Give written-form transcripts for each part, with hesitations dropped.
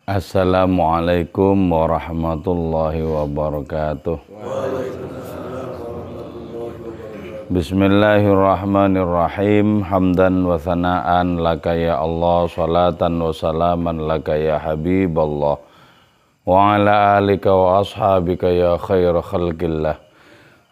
Assalamualaikum warahmatullahi wabarakatuh. Bismillahirrahmanirrahim. Hamdan wa thana'an laka ya Allah, salatan wa salaman laka ya Habiballah, wa ala alika wa ashabika ya khair khalqillah,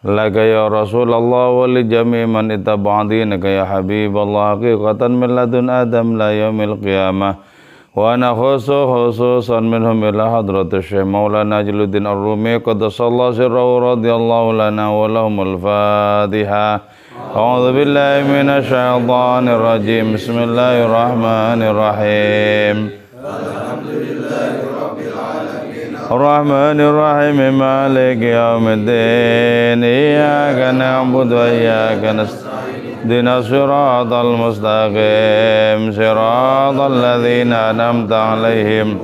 laka ya Rasulullah wa li jami' man ittaba'adinaka ya Habiballah, haqiqatan min ladun Adam la yaumil qiyamah. Wa ana khususan minhum ila hadratu Syekh Maulana Jalaluddin Ar-Rumi qaddasallahu sirrahu radhiyallahu lana wa lahumul Fatiha. A'udzu billahi minasy syaithanir rajim. Bismillahirrahmanirrahim. Alhamdulillahirabbil alamin. Arrahmanir rahim maliki yaumiddin. Iyyaka na'budu wa iyyaka nasta'in. Dina siratal mustaqim, siratal ladzina an'amta 'alaihim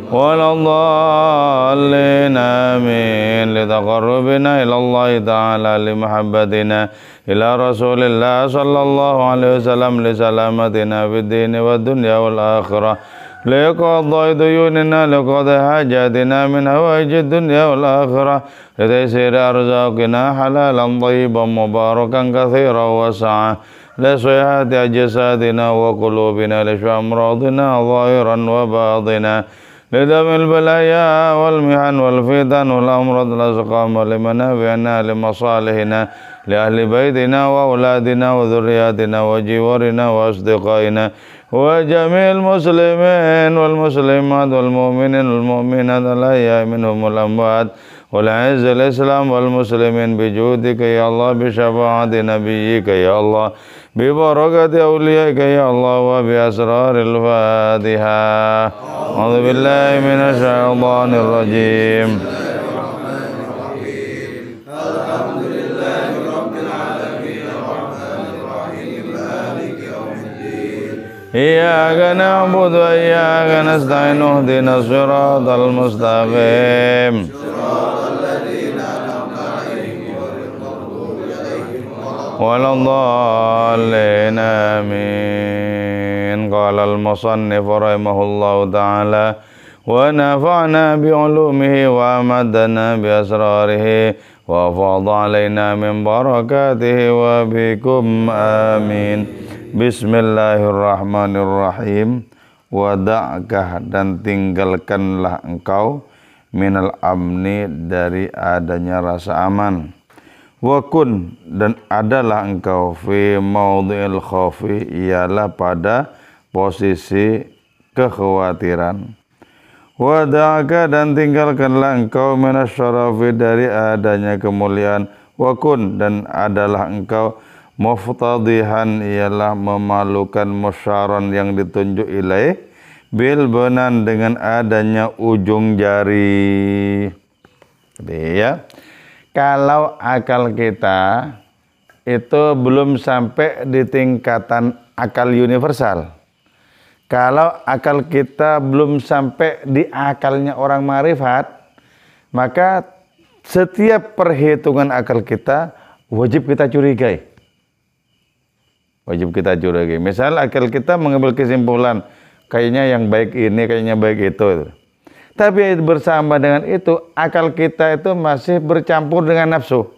waladdallin amin. Litaqarrubina ila Allah ta'ala limahabbatina ila Rasulillah sallallahu alaihi wasallam li salamatina fid din wad dunya wal akhirah. Liqadai duyunina liqadai hajatina min hawaijid dunya wal akhirah. Litaisir arzaqina halalan tayyiban mubarakan katsiran wasa'a. Lisihati ajsadina wa qulubina lishamradina zahiran wa batina. Lidamil balaya wal mihan wal fitan wal amrad lasqam limanafi'ina limasalihina li ahli baitina wa auladina wa dhurriyyatina wa jiwarina wa asdiqaina wa jami'il muslimin wal muslimat wal mu'minin wal mu'minat al-ahya'i minhum wal amwat wal 'izzil islam wal muslimin bi judika ya Allah, bi syafa'ati nabiyyika ya Allah, bi barakati awliyaika ya Allah, wa bi asraril Fatihah. A'udzu billahi minasy syaithanir rajim. Iyyaka na'budu wa iyyaka nasta'in. Ihdinas siratal mustaqim. Siratal ladzina an'amta 'alaihim ghairil maghdubi 'alaihim waladdallin amin. Qala al-musannif rahimahullahu ta'ala wa nafa'na bi 'ulumihi wa amadana bi asrarihi wa fadha 'alaina min barakatihi wa bikum amin. Bismillahirrahmanirrahim. Wada'kah, dan tinggalkanlah engkau, minal amni, dari adanya rasa aman. Wakun, dan adalah engkau, fi maudhi'il khaufi, ialah pada posisi kekhawatiran. Wada'kah, dan tinggalkanlah engkau, minasyarafi, dari adanya kemuliaan. Wakun, dan adalah engkau, muftadihan, ialah memalukan, musyaran, yang ditunjuk ilaih, bil banan, dengan adanya ujung jari. Jadi ya, kalau akal kita itu belum sampai di tingkatan akal universal, kalau akal kita belum sampai di akalnya orang marifat, maka setiap perhitungan akal kita wajib kita curigai. Wajib kita curigai. Misal akal kita mengambil kesimpulan, kayaknya yang baik ini, kayaknya baik itu. Tapi bersama dengan itu, akal kita itu masih bercampur dengan nafsu.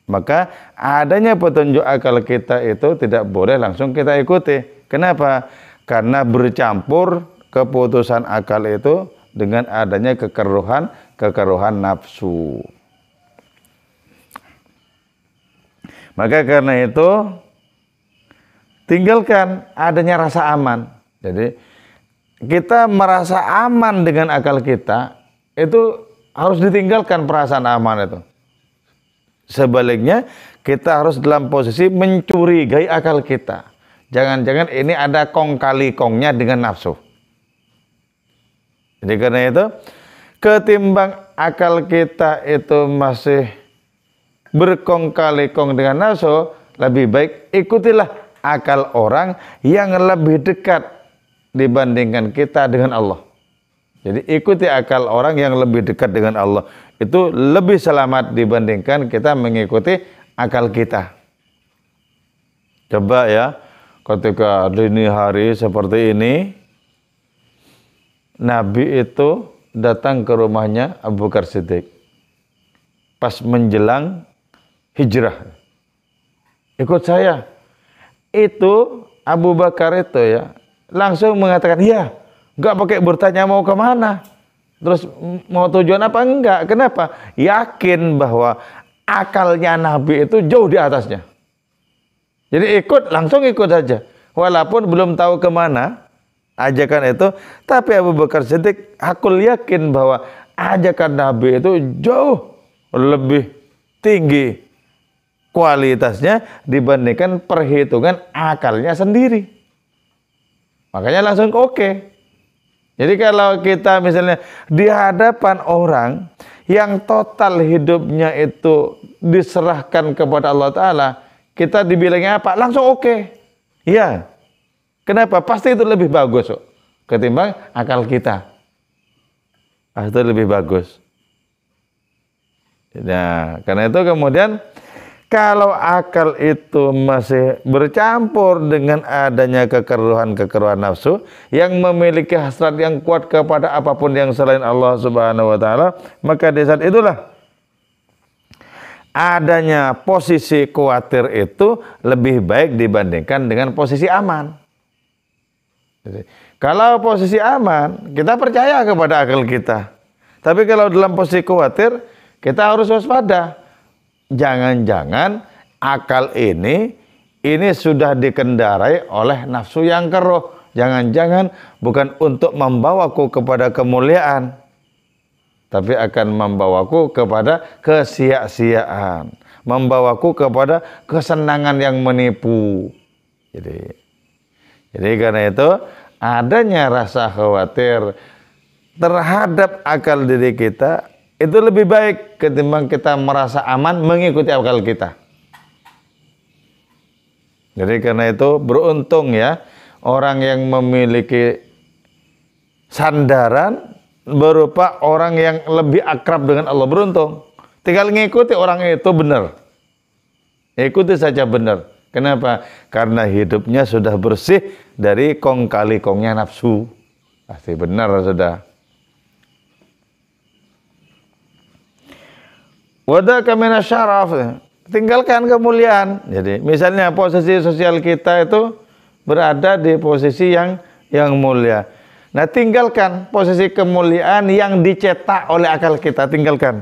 Maka adanya petunjuk akal kita itu tidak boleh langsung kita ikuti. Kenapa? Karena bercampur keputusan akal itu dengan adanya kekeruhan nafsu. Maka karena itu, tinggalkan adanya rasa aman. Jadi kita merasa aman dengan akal kita, itu harus ditinggalkan perasaan aman itu. Sebaliknya, kita harus dalam posisi mencurigai akal kita. Jangan-jangan ini ada kong kali kongnya dengan nafsu. Jadi karena itu, ketimbang akal kita itu masih berkong kali kong dengan nafsu, lebih baik ikutilah akal orang yang lebih dekat dibandingkan kita dengan Allah. Jadi ikuti akal orang yang lebih dekat dengan Allah. Itu lebih selamat dibandingkan kita mengikuti akal kita. Coba ya, ketika dini hari seperti ini, Nabi itu datang ke rumahnya Abu Bakar Siddiq pas menjelang hijrah. Ikut saya. Itu Abu Bakar itu ya langsung mengatakan, iya, nggak pakai bertanya mau kemana, terus mau tujuan apa enggak. Kenapa? Yakin bahwa akalnya Nabi itu jauh di atasnya. Jadi langsung ikut saja. Walaupun belum tahu kemana ajakan itu, tapi Abu Bakar Siddiq hakul yakin bahwa ajakan Nabi itu jauh lebih tinggi kualitasnya dibandingkan perhitungan akalnya sendiri. Makanya langsung oke. Jadi kalau kita misalnya di hadapan orang yang total hidupnya itu diserahkan kepada Allah Ta'ala, kita dibilangnya apa? Langsung oke. Iya. Kenapa? Pasti itu lebih bagus ketimbang akal kita. Itu lebih bagus. Nah, karena itu kemudian kalau akal itu masih bercampur dengan adanya kekeruhan-kekeruhan nafsu yang memiliki hasrat yang kuat kepada apapun yang selain Allah Subhanahu wa taala, maka di saat itulah adanya posisi khawatir itu lebih baik dibandingkan dengan posisi aman. Jadi, kalau posisi aman, kita percaya kepada akal kita. Tapi kalau dalam posisi khawatir, kita harus waspada. Jangan-jangan akal ini sudah dikendarai oleh nafsu yang keruh. Jangan-jangan bukan untuk membawaku kepada kemuliaan, tapi akan membawaku kepada kesia-siaan, membawaku kepada kesenangan yang menipu. Jadi karena itu adanya rasa khawatir terhadap akal diri kita itu lebih baik ketimbang kita merasa aman mengikuti akal kita. Jadi karena itu beruntung ya orang yang memiliki sandaran berupa orang yang lebih akrab dengan Allah. Beruntung. Tinggal ngikuti orang itu benar. Ikuti saja benar. Kenapa? Karena hidupnya sudah bersih dari kong kali kongnya nafsu. Pasti benar sudah. Wadaka minasyaraf, tinggalkan kemuliaan. Jadi misalnya posisi sosial kita itu berada di posisi yang mulia. Nah, tinggalkan posisi kemuliaan yang dicetak oleh akal kita, tinggalkan.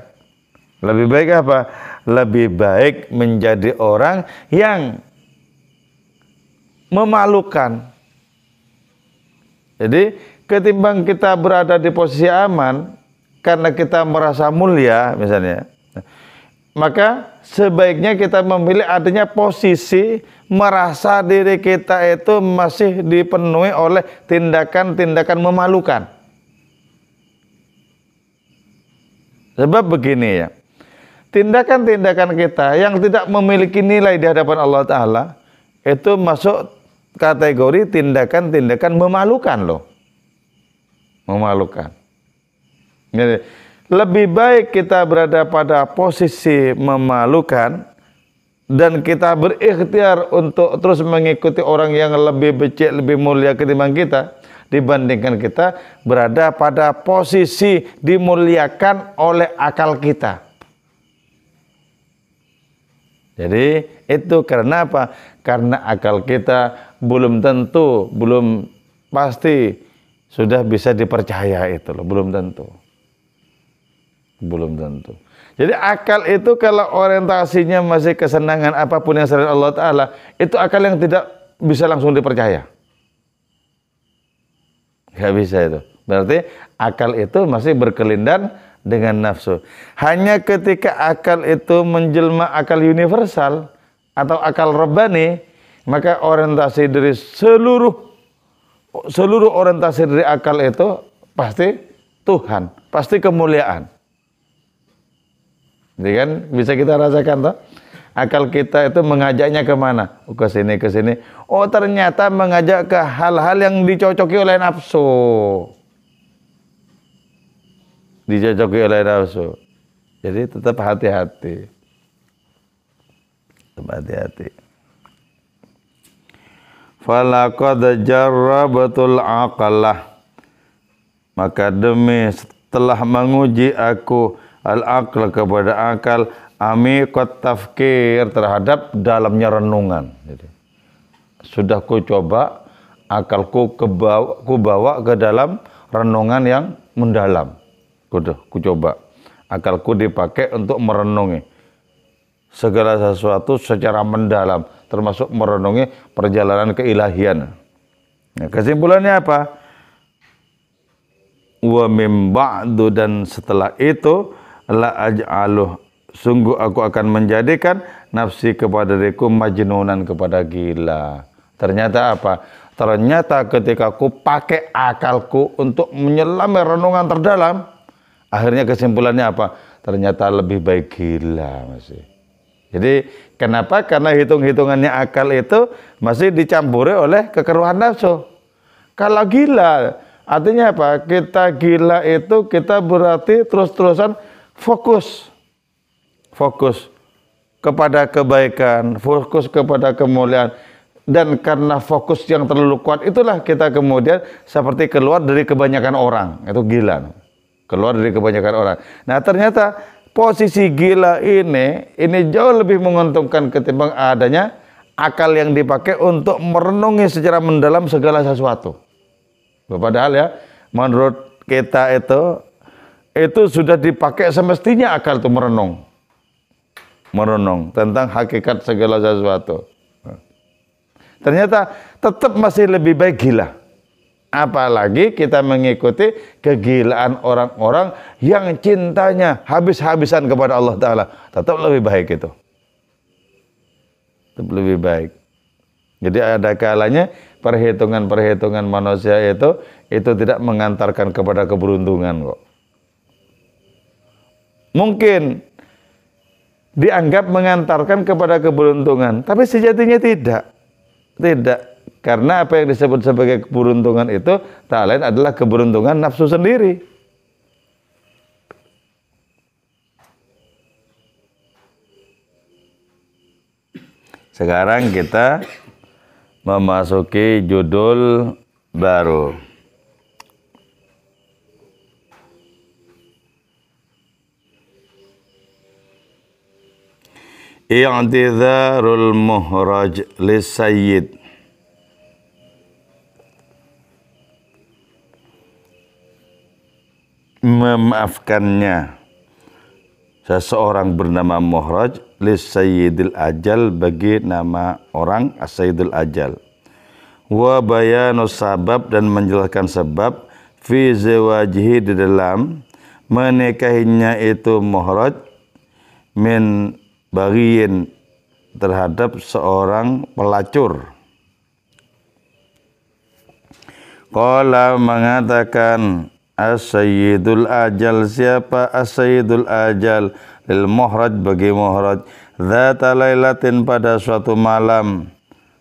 Lebih baik apa? Lebih baik menjadi orang yang memalukan. Jadi ketimbang kita berada di posisi aman karena kita merasa mulia misalnya, maka sebaiknya kita memilih adanya posisi merasa diri kita itu masih dipenuhi oleh tindakan-tindakan memalukan. Sebab begini ya, tindakan-tindakan kita yang tidak memiliki nilai di hadapan Allah Ta'ala itu masuk kategori tindakan-tindakan memalukan loh. Memalukan. Jadi, lebih baik kita berada pada posisi memalukan dan kita berikhtiar untuk terus mengikuti orang yang lebih becek, lebih mulia ketimbang kita, dibandingkan kita berada pada posisi dimuliakan oleh akal kita. Jadi itu karena apa? Karena akal kita belum tentu, belum pasti sudah bisa dipercaya itu loh, belum tentu. Belum tentu. Jadi akal itu kalau orientasinya masih kesenangan apapun yang selain Allah Ta'ala, itu akal yang tidak bisa langsung dipercaya. Gak bisa itu. Berarti akal itu masih berkelindan dengan nafsu. Hanya ketika akal itu menjelma akal universal atau akal rabbani, maka orientasi dari seluruh orientasi dari akal itu pasti Tuhan, pasti kemuliaan. Jadi kan bisa kita rasakan toh, akal kita itu mengajaknya kemana? Ke sini ke sini. Oh ternyata mengajak ke hal-hal yang dicocoki oleh nafsu. Dicocoki oleh nafsu. Jadi tetap hati-hati. Tetap hati-hati. Falaqad jarrabatul aqalah. maka demi setelah menguji aku al-aql kepada akal, amikot tafkir terhadap dalamnya renungan. Jadi, sudah ku coba akalku ku bawa ke dalam renungan yang mendalam. Ku coba akalku dipakai untuk merenungi segala sesuatu secara mendalam, termasuk merenungi perjalanan keilahian. Nah, kesimpulannya apa? Wa mim ba'du, dan setelah itu la aj'aluh, sungguh aku akan menjadikan nafsi kepada diriku majnunan, kepada gila. Ternyata apa? Ternyata ketika aku pakai akalku untuk menyelami renungan terdalam, akhirnya kesimpulannya apa? Ternyata lebih baik gila masih. Jadi kenapa? Karena hitung-hitungannya akal itu masih dicampuri oleh kekeruhan nafsu. Kalau gila, artinya apa? Kita gila itu kita berarti terus-terusan fokus kepada kebaikan, fokus kepada kemuliaan. Dan karena fokus yang terlalu kuat itulah kita kemudian seperti keluar dari kebanyakan orang. Itu gila. Keluar dari kebanyakan orang. Nah, ternyata posisi gila ini jauh lebih menguntungkan ketimbang adanya akal yang dipakai untuk merenungi secara mendalam segala sesuatu. Padahal ya, menurut kita itu sudah dipakai semestinya akal itu merenung tentang hakikat segala sesuatu. Ternyata tetap masih lebih baik gila. Apalagi kita mengikuti kegilaan orang-orang yang cintanya habis-habisan kepada Allah Ta'ala. Tetap lebih baik itu. Tetap lebih baik. Jadi ada kalanya perhitungan-perhitungan manusia itu tidak mengantarkan kepada keberuntungan kok. Mungkin dianggap mengantarkan kepada keberuntungan, tapi sejatinya tidak. Tidak, karena apa yang disebut sebagai keberuntungan itu tak lain adalah keberuntungan nafsu sendiri. Sekarang kita memasuki judul baru. I'tidharul muhraj lisayyid. Memaafkannya seseorang bernama muhraj lisayyidil ajal, bagi nama orang as-sayyidul ajal. Wa bayanus sabab, dan menjelaskan sebab fi zawajihi, di dalam menikahinya itu muhraj min baghiyin, terhadap seorang pelacur. Qala, mengatakan as-sayyidul ajal, siapa as-sayyidul ajal? Lil muhraj, bagi muhraj, dzata lailatin, pada suatu malam.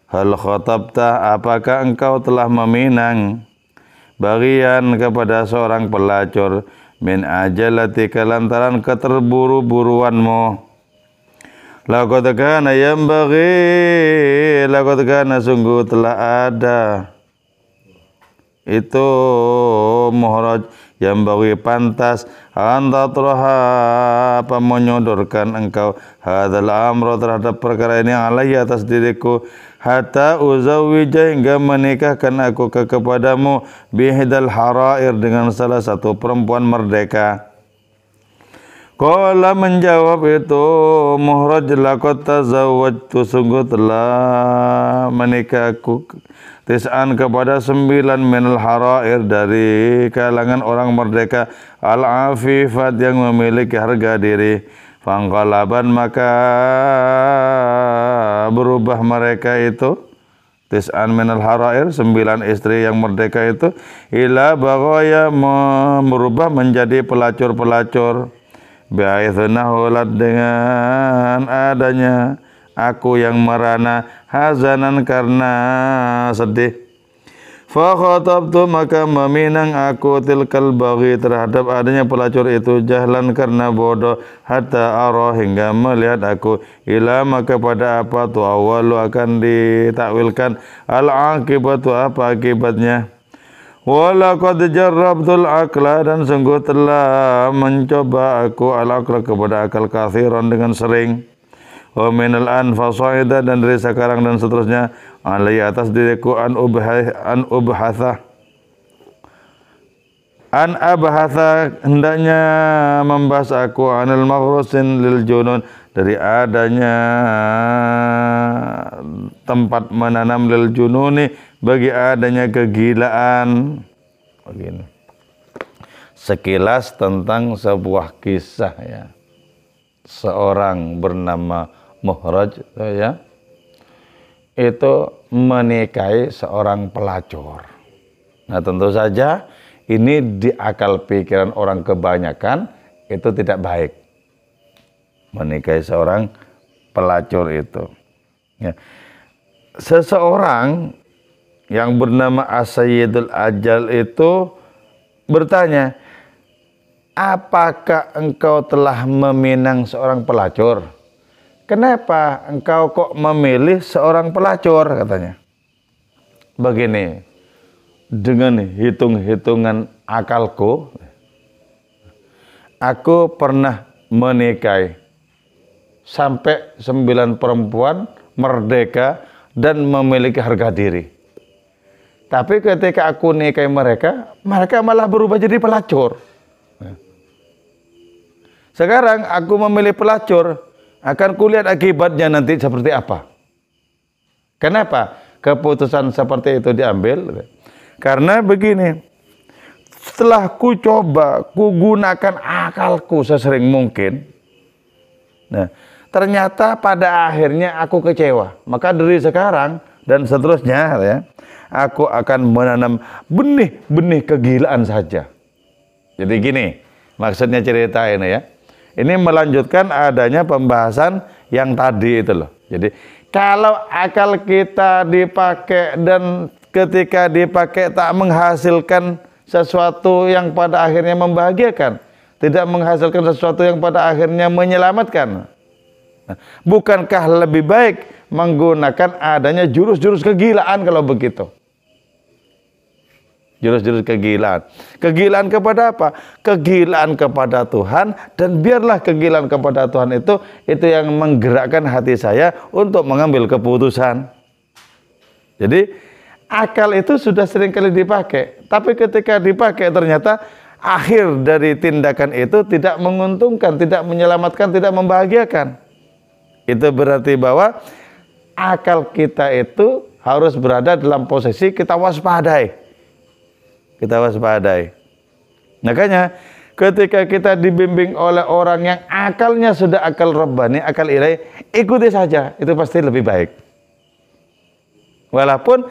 Hal khatabta, apakah engkau telah meminang baghiyan, kepada seorang pelacur, min ajalatika, lantaran keterburu-buruanmu. Laqad kana yambaghi, laqad kana, sungguh telah ada itu muhraj yang bagi pantas antatraha, apa menyodorkan engkau hadzal amra, terhadap perkara ini, alayya, atas diriku, hatta uzawwija, hingga menikahkan aku kepadamu, bihidal harair, dengan salah satu perempuan merdeka. Qala, menjawab itu muhraj, laqad tazawwajtu, sungguh telah menikahku, tis'an, kepada 9 minal harair, dari kalangan orang merdeka, al-afifat, yang memiliki harga diri. Fangqalaban, maka berubah mereka itu, tis'an minal harair, 9 istri yang merdeka itu, ila baghaya, merubah menjadi pelacur-pelacur. Bi'aithunahulat, dengan adanya aku yang merana, hazanan, karena sedih. Fa khatabtu, maka meminang aku, tilkal baghi, terhadap adanya pelacur itu, jahlan, karena bodoh, hatta ara, hingga melihat aku, ila, maka pada apa tu awalu, akan ditakwilkan, al akibatu, apa akibatnya. Walaqad jarrabtul akla, dan sungguh telah mencoba aku al-akla kepada akal kathiran dengan sering. Wa minal an fasaida, dan dari sekarang dan seterusnya alai atas diriku an abhatha hendaknya membahas aku anil maghrusin lil junun, dari adanya tempat menanam lil jununi, bagi adanya kegilaan. Begini. Sekilas tentang sebuah kisah ya. Seorang bernama Muhraj ya. Itu menikahi seorang pelacur. Nah, tentu saja ini di akal pikiran orang kebanyakan itu tidak baik. Menikahi seorang pelacur itu. Ya. Seseorang yang bernama As-Sayyidul Ajal itu bertanya, apakah engkau telah meminang seorang pelacur? Kenapa engkau kok memilih seorang pelacur? Katanya. Begini, dengan hitung-hitungan akalku, aku pernah menikahi sampai 9 perempuan merdeka dan memiliki harga diri. Tapi ketika aku nikahi mereka, mereka malah berubah jadi pelacur. Sekarang aku memilih pelacur, akan kulihat akibatnya nanti seperti apa. Kenapa keputusan seperti itu diambil? Karena begini, setelah ku coba, ku gunakan akalku sesering mungkin, nah, ternyata pada akhirnya aku kecewa. Maka dari sekarang dan seterusnya ya, aku akan menanam benih-benih kegilaan saja. Jadi gini, maksudnya cerita ini ya. Ini melanjutkan adanya pembahasan yang tadi itu loh. Jadi kalau akal kita dipakai dan ketika dipakai tak menghasilkan sesuatu yang pada akhirnya membahagiakan, tidak menghasilkan sesuatu yang pada akhirnya menyelamatkan, bukankah lebih baik menggunakan adanya jurus-jurus kegilaan kalau begitu? Jurus-jurus kegilaan. Kegilaan kepada apa? Kegilaan kepada Tuhan, dan biarlah kegilaan kepada Tuhan itu yang menggerakkan hati saya untuk mengambil keputusan. Jadi akal itu sudah sering kali dipakai, tapi ketika dipakai ternyata akhir dari tindakan itu tidak menguntungkan, tidak menyelamatkan, tidak membahagiakan. Itu berarti bahwa akal kita itu harus berada dalam posisi kita waspadai. Kita waspadai. Makanya ketika kita dibimbing oleh orang yang akalnya sudah akal rabbani, akal ilahi, ikuti saja, itu pasti lebih baik. Walaupun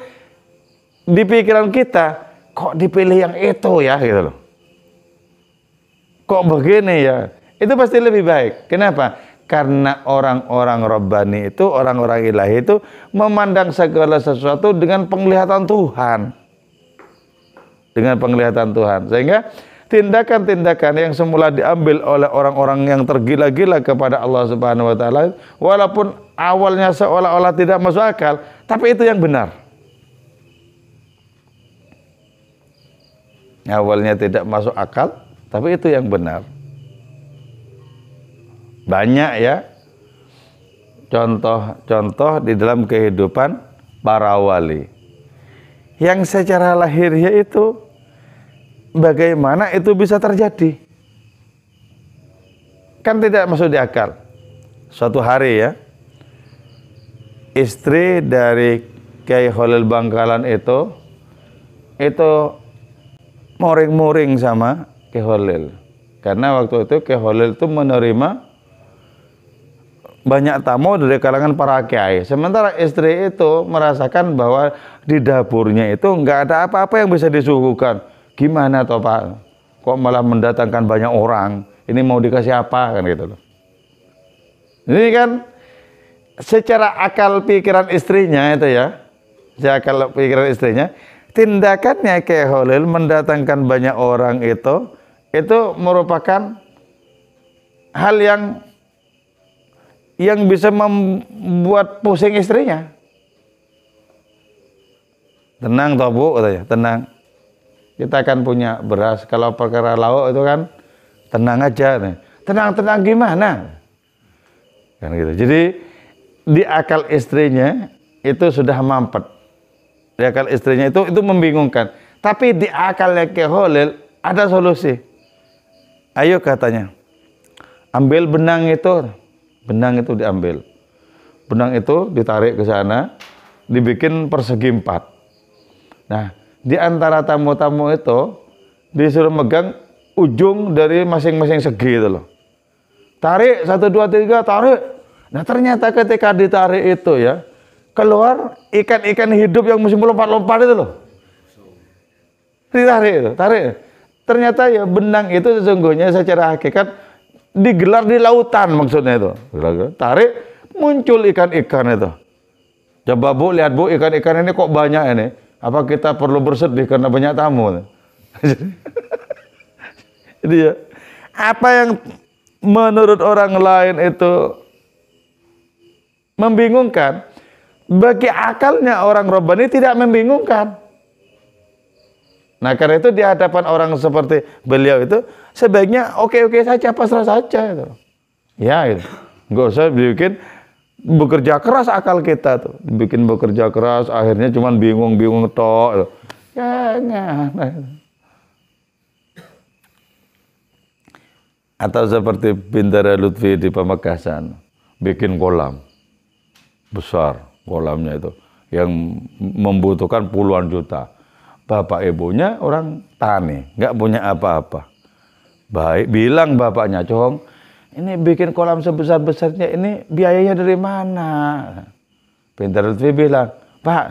di pikiran kita, kok dipilih yang itu ya, gitu loh. Kok begini ya? Itu pasti lebih baik. Kenapa? Karena orang-orang rabbani itu, orang-orang ilahi itu memandang segala sesuatu dengan penglihatan Tuhan. Dengan penglihatan Tuhan, sehingga tindakan-tindakan yang semula diambil oleh orang-orang yang tergila-gila kepada Allah Subhanahu wa taala, walaupun awalnya seolah-olah tidak masuk akal, tapi itu yang benar. Awalnya tidak masuk akal, tapi itu yang benar. Banyak ya contoh-contoh di dalam kehidupan para wali yang secara lahiriah itu bagaimana itu bisa terjadi, kan tidak masuk di akal. Suatu hari ya, istri dari Kiai Khalil Bangkalan itu muring-muring sama Kiai Khalil, karena waktu itu Kiai Khalil itu menerima banyak tamu dari kalangan para kiai. Sementara istri itu merasakan bahwa di dapurnya itu nggak ada apa-apa yang bisa disuguhkan. Gimana toh Pak? Kok malah mendatangkan banyak orang? Ini mau dikasih apa kan gitu loh. Ini kan secara akal pikiran istrinya itu ya, secara akal pikiran istrinya, tindakannya Kiai Khalil mendatangkan banyak orang itu merupakan hal yang bisa membuat pusing istrinya. Tenang toh Bu, katanya, tenang. kita akan punya beras. Kalau perkara lauk itu kan tenang aja nih. Tenang-tenang gimana? Kan gitu. Jadi di akal istrinya itu sudah mampet. Di akal istrinya itu membingungkan. Tapi di akalnya Ki Khalil ada solusi. Ayo katanya, ambil benang itu diambil. Benang itu ditarik ke sana, dibikin persegi 4. Nah, di antara tamu-tamu itu disuruh megang ujung dari masing-masing segi itu loh. Tarik 1 2 3, tarik. Nah, ternyata ketika ditarik itu ya, keluar ikan-ikan hidup yang mesti melompat-lompat itu loh. Ditarik itu, tarik. Ternyata ya benang itu sesungguhnya secara hakikat digelar di lautan maksudnya itu. Tarik, muncul ikan-ikan itu. Coba Bu, lihat Bu, ikan-ikan ini kok banyak ini. Apa kita perlu bersedih karena banyak tamu? Jadi ya, apa yang menurut orang lain itu membingungkan, bagi akalnya orang Rabbani tidak membingungkan. Nah, karena itu di hadapan orang seperti beliau itu sebaiknya oke-oke saja, pasrah saja itu. Ya, gitu. Nggak usah bikin bekerja keras akal kita tuh. Bikin bekerja keras akhirnya cuman bingung-bingung tok. Jangan. Atau seperti Bintara Lutfi di Pamekasan, bikin kolam besar, kolamnya itu yang membutuhkan puluhan juta. Bapak ibunya orang tani, nggak punya apa-apa. Baik, bilang bapaknya, Cong, ini bikin kolam sebesar-besarnya, ini biayanya dari mana? Bintara Lutfi bilang, Pak,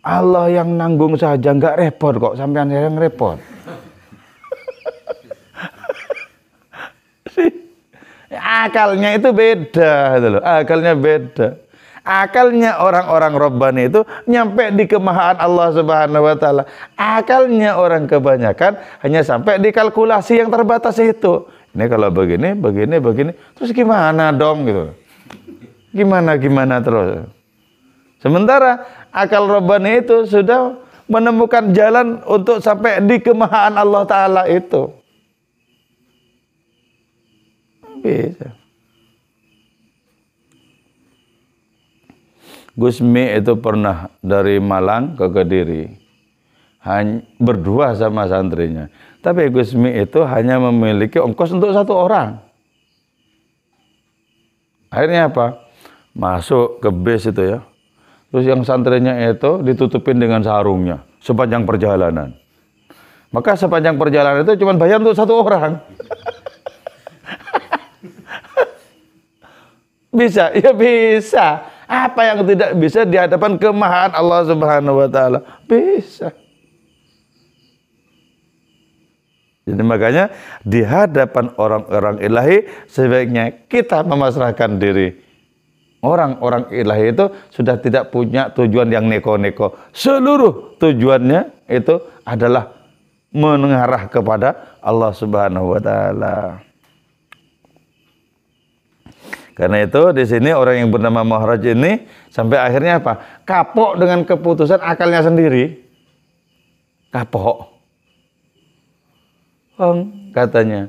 Allah yang nanggung saja, nggak repot kok, sampean yang repot. Akalnya itu beda, gitu loh. Akalnya beda. Akalnya orang-orang Rabbani itu nyampe di kemahaan Allah Subhanahu wa taala. Akalnya orang kebanyakan hanya sampai di kalkulasi yang terbatas itu. Ini kalau begini, terus gimana dong gitu. Gimana terus. Sementara akal Rabbani itu sudah menemukan jalan untuk sampai di kemahaan Allah taala itu. Bisa. Gusmi itu pernah dari Malang ke Kediri, berdua sama santrinya. Tapi Gusmi itu hanya memiliki ongkos untuk 1 orang. Akhirnya apa? Masuk ke bis itu ya. Terus yang santrinya itu ditutupin dengan sarungnya sepanjang perjalanan. Maka sepanjang perjalanan itu cuma bayar untuk 1 orang. Bisa? Ya bisa. Apa yang tidak bisa di hadapan kemahaan Allah Subhanahu wa taala? Bisa. Jadi makanya di hadapan orang-orang ilahi sebaiknya kita memasrahkan diri. Orang-orang ilahi itu sudah tidak punya tujuan yang neko-neko. Seluruh tujuannya itu adalah mengarah kepada Allah Subhanahu wa taala. Karena itu di sini orang yang bernama Mahraj ini sampai akhirnya apa? Kapok dengan keputusan akalnya sendiri. Kapok. Katanya,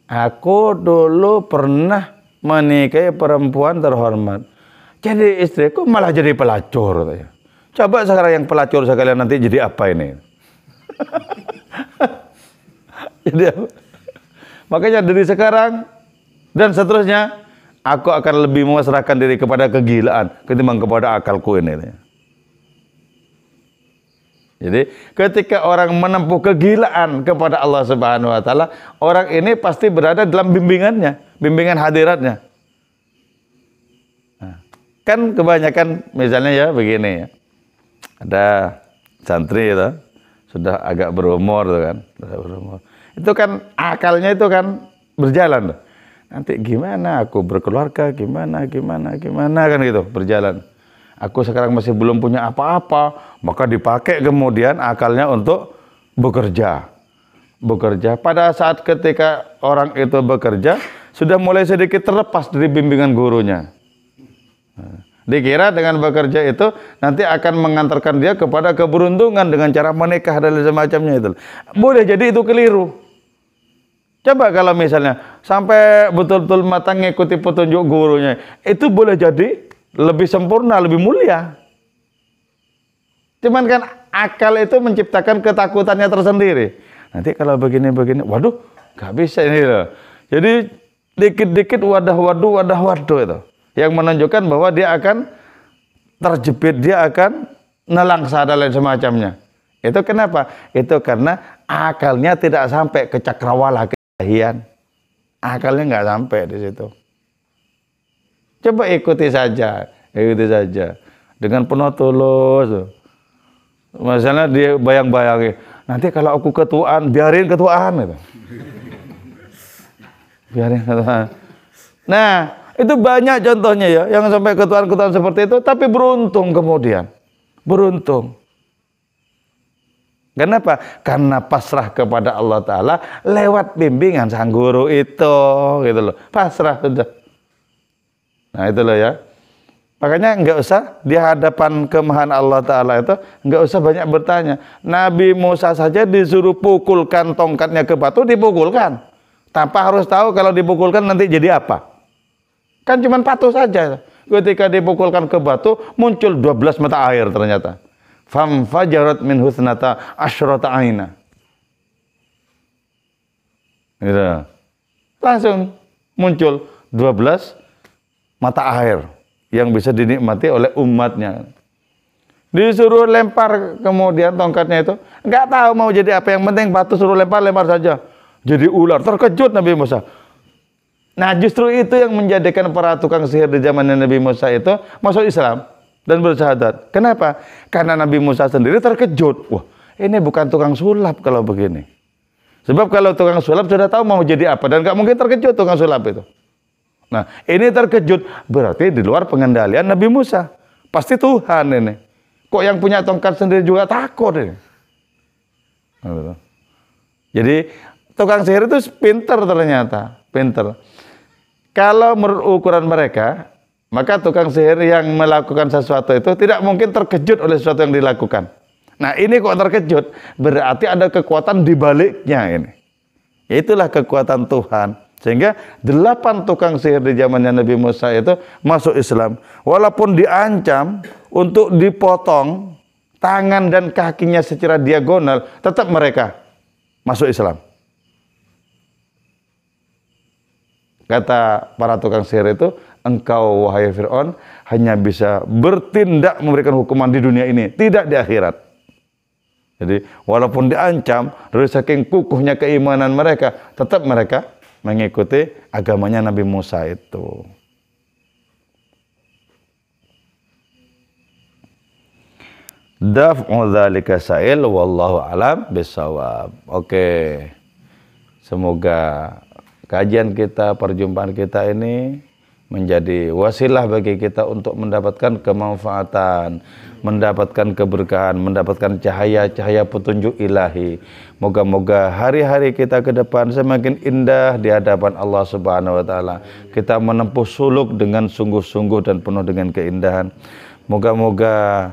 aku dulu pernah menikahi perempuan terhormat. Jadi istriku malah jadi pelacur. Katanya. Coba sekarang yang pelacur sekalian nanti jadi apa ini? Jadi apa? Makanya dari sekarang dan seterusnya, aku akan lebih memasrahkan diri kepada kegilaan ketimbang kepada akalku ini. Jadi ketika orang menempuh kegilaan kepada Allah Subhanahu wa taala, orang ini pasti berada dalam bimbingannya, bimbingan hadiratnya. Nah, kan kebanyakan misalnya ya begini ya. Ada santri itu sudah agak berumur tuh kan, Itu kan akalnya itu kan berjalan tuh. Nanti gimana aku berkeluarga, gimana kan gitu, berjalan. Aku sekarang masih belum punya apa-apa, maka dipakai kemudian akalnya untuk bekerja. Pada saat ketika orang itu bekerja, sudah mulai sedikit terlepas dari bimbingan gurunya. Dikira dengan bekerja itu nanti akan mengantarkan dia kepada keberuntungan dengan cara menikah dan semacamnya itu. Boleh jadi itu keliru. Coba kalau misalnya sampai betul-betul matang ngikuti petunjuk gurunya, itu boleh jadi lebih sempurna, lebih mulia. Cuman kan akal itu menciptakan ketakutannya tersendiri. Nanti kalau begini-begini, waduh, gak bisa ini loh. Jadi dikit-dikit wadah-waduh itu. Yang menunjukkan bahwa dia akan terjepit, dia akan nelangsa dan lain semacamnya. Itu kenapa? Itu karena akalnya tidak sampai ke cakrawala keilahian. Akalnya nggak sampai di situ. Coba ikuti saja dengan penuh tulus. Misalnya dia bayang-bayangi, nanti kalau aku ketuaan, biarin ketuaan gitu. Biarin ketuaan. Nah, itu banyak contohnya ya, yang sampai ketuaan-ketuaan seperti itu, tapi beruntung kemudian. Beruntung. Kenapa? Karena pasrah kepada Allah Ta'ala lewat bimbingan sang guru itu, gitu loh. Pasrah sudah. Nah itu loh ya. Makanya nggak usah di hadapan kemahan Allah Ta'ala itu, nggak usah banyak bertanya. Nabi Musa saja disuruh pukulkan tongkatnya ke batu, dipukulkan. Tanpa harus tahu kalau dipukulkan nanti jadi apa. Kan cuma patuh saja. Ketika dipukulkan ke batu, muncul 12 mata air ternyata. Fam fajarat min husnata asyrata aina. Gitu. Langsung muncul 12 mata air yang bisa dinikmati oleh umatnya. Disuruh lempar kemudian tongkatnya itu, nggak tahu mau jadi apa, yang penting batu suruh lempar saja. Jadi ular, terkejut Nabi Musa. Nah justru itu yang menjadikan para tukang sihir di zaman Nabi Musa itu masuk Islam dan bersyahadat. Kenapa? Karena Nabi Musa sendiri terkejut. Wah, ini bukan tukang sulap kalau begini. Sebab kalau tukang sulap sudah tahu mau jadi apa, dan nggak mungkin terkejut tukang sulap itu. Nah ini terkejut, berarti di luar pengendalian Nabi Musa. Pasti Tuhan ini. Kok yang punya tongkat sendiri juga takut ini? Jadi tukang sihir itu pinter ternyata, pinter. Kalau menurut ukuran mereka, maka tukang sihir yang melakukan sesuatu itu tidak mungkin terkejut oleh sesuatu yang dilakukan. Nah ini kok terkejut, berarti ada kekuatan di baliknya ini. Itulah kekuatan Tuhan. Sehingga 8 tukang sihir di zamannya Nabi Musa itu masuk Islam. Walaupun diancam untuk dipotong tangan dan kakinya secara diagonal, tetap mereka masuk Islam. Kata para tukang sihir itu, engkau wahai Fir'aun hanya bisa bertindak memberikan hukuman di dunia ini, tidak di akhirat. Jadi walaupun diancam, dari saking kukuhnya keimanan mereka, tetap mereka mengikuti agamanya Nabi Musa itu. Daf'u dzalika sa'il wallahu alam bisawab. Oke. Semoga kajian kita, perjumpaan kita ini menjadi wasilah bagi kita untuk mendapatkan kemanfaatan, mendapatkan keberkahan, mendapatkan cahaya-cahaya petunjuk ilahi. Moga-moga hari-hari kita ke depan semakin indah di hadapan Allah Subhanahu wa taala. Kita menempuh suluk dengan sungguh-sungguh dan penuh dengan keindahan. Moga-moga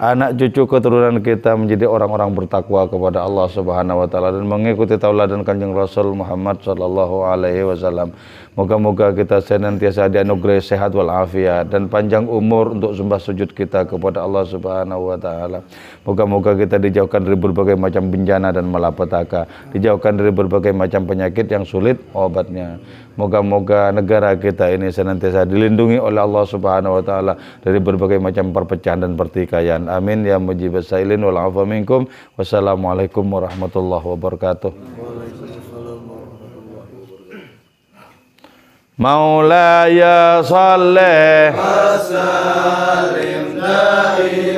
anak cucu keturunan kita menjadi orang-orang bertakwa kepada Allah Subhanahu wa taala dan mengikuti tauladan Kanjeng Rasul Muhammad sallallahu alaihi wasallam. Moga-moga kita senantiasa dianugerahi sehat wal afiat dan panjang umur untuk sembah sujud kita kepada Allah Subhanahu wa taala. Moga-moga kita dijauhkan dari berbagai macam bencana dan malapetaka, dijauhkan dari berbagai macam penyakit yang sulit obatnya. Moga-moga negara kita ini senantiasa dilindungi oleh Allah Subhanahu wa taala dari berbagai macam perpecahan dan pertikaian. Amin ya mujibas sailin wal afu minkum. Wassalamualaikum warahmatullahi wabarakatuh. Maulaya salli wa sallim daima